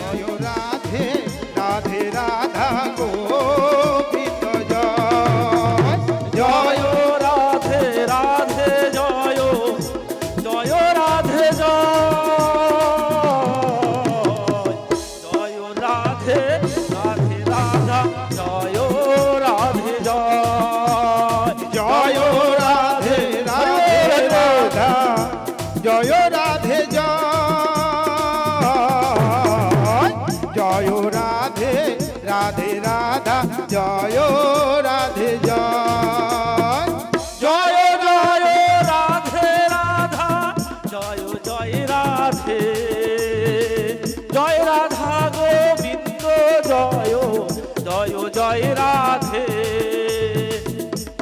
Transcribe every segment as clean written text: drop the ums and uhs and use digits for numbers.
জয় রাধে রাধে রাধা গোবিন্দ জয় জয় রাধে রাধে জয় জয় রাধে জয় রাধে রাধে রাধা জয় রাধে জয় রাধে রাধে রাধা জয় রাধে জয় রাধে রাধে রাধা জয় রাধে জয় জয় রাধে রাধা জয় জয় রাধে জয় রাধা গোবিন্দ জয় জয় জয় রাধে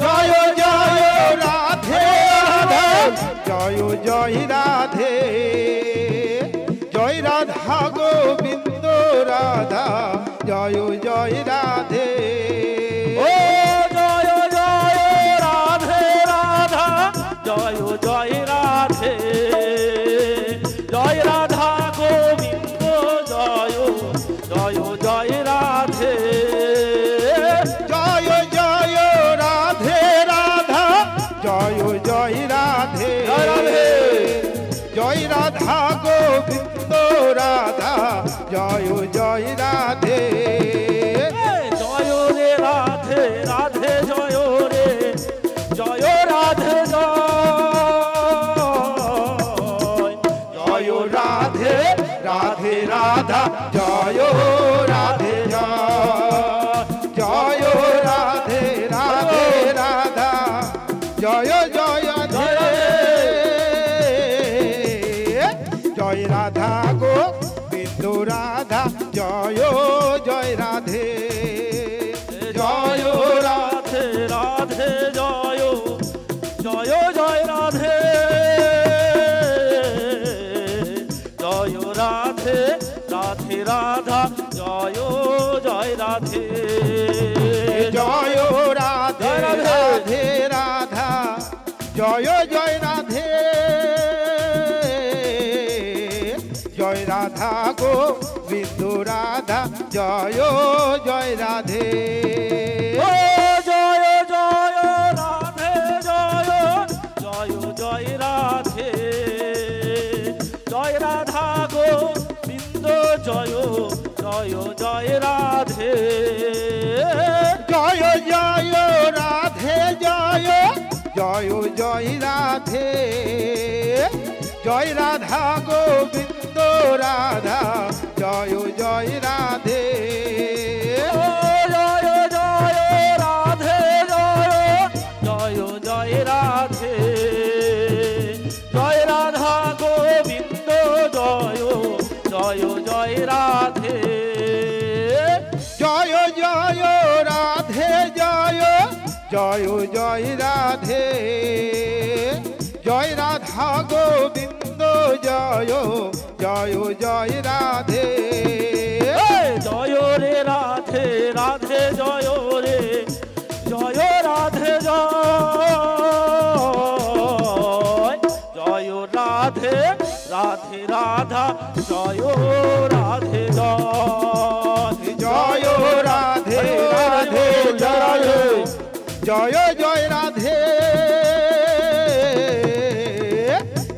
জয় জয় রাধে রাধা জয় জয় রাধে জয় রাধা গোবিন্দ রাধা জয় জয় রাধে ও জয় জয় রাধে রাধা জয় জয় রাধে জয় রাধা গোবিন্দ জয় জয় জয় রাধে জয় জয় রাধে রাধা জয় জয় রাধে জয় রাধা গোবিন্দ রাধা জয় জয় রাধে জয় রে রাধে রাধে জয় রে জয় রাধে জয় রাধে রাধে রাধা জয় রাধে জয় রাধে রাধে রাধা জয় জয় জয় রাধা গোবিন্দ রাধা জয় জয় রাধে জয় রাধে রাধে জয় জয় জয় রাধে জয় রাধে রাধে রাধা জয় জয় রাধে জয় রাধে রাধে রাধা জয় জয় রাধে জয় রাধা গোবিন্দ রাধা জয় জয় রাধে ও জয় জয় রাধে জয় জয় জয় রাধে জয় রাধা গোবিন্দ জয় জয় জয় রাধে জয় জয় রাধে জয় জয় জয় রাধে জয় রাধা গোবিন্দ রাধা জয় জয় রাধে জয় জয় রাধে জয় জয় জয় রাধে জয় রাধা গোবিন্দ জয় জয় জয় রাধে জয় জয় রাধে জয় জয় জয় রাধে জয় রাধা গোবিন্দ জয় জয় জয় রাধে জয় রে রাধে রাধে জয় রে জয় রাধে জয় রাধে রাধে রাধা জয় রাধে জয় রাধে রাধে জয় জয় জয় রাধে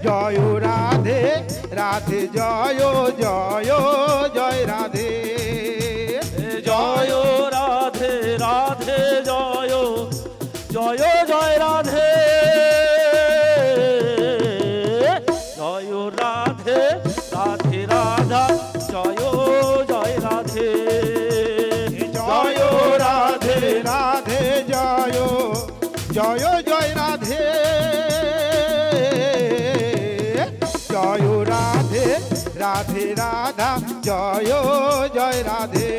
জয় রাধে রাধে জয় জয় জয় রাধে জয় রাধে রাধে জয় জয় জয় রাধে জয় রাধে রাধে রাধা জয় জয় রাধে জয় রাধে রাধে জয় জয় জয় রাধে জয় রাধে রাধে রাধা জয় জয় রাধে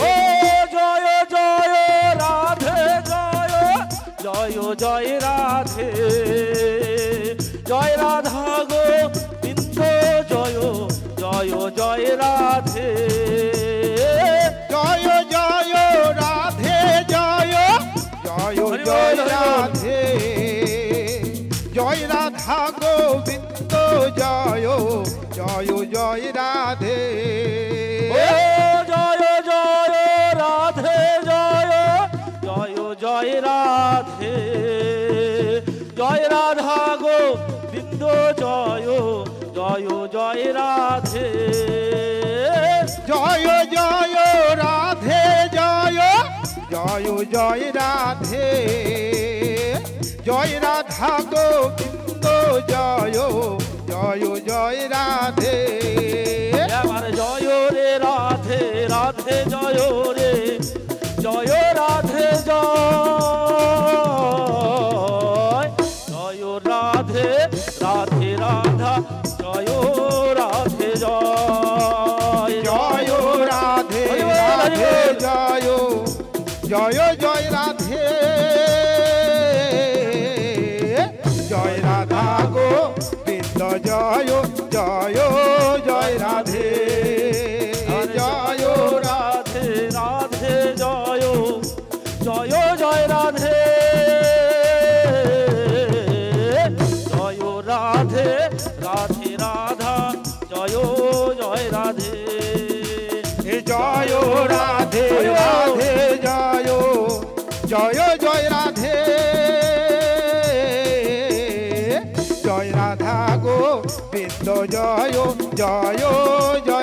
ও জয় জয় রাধে জয় জয় জয় রাধে জয় রাধা গোবিন্দ জয় জয় জয় রাধে জয় জয় রাধে জয় জয় জয় রাধে জয় রাধা গোবিন্দ জয় জয় জয় রাধে রাধে জয় জয় রাধে জয় জয় জয় রাধে জয় রাধা গোবিন্দ জয় জয় জয় রাধে আমার জয় রে রাধে রাধে জয় রে জয় রাধে জয় জয় রাধে রাধে রাধা জয় রাধে জয় জয় রাধে রাধে জয় জয় জয় রাধে জয় রাধা গোবিন্দ জয় জয় জয় রাধে জয় রাধে রাধে জয় জয় জয় রাধে জয় রাধে রাধে রাধা জয় জয় রাধে জয় রাধে রাধে জয় জয় জয় রাধে জয় রাধা গোবিন্দ জয় জয় জয়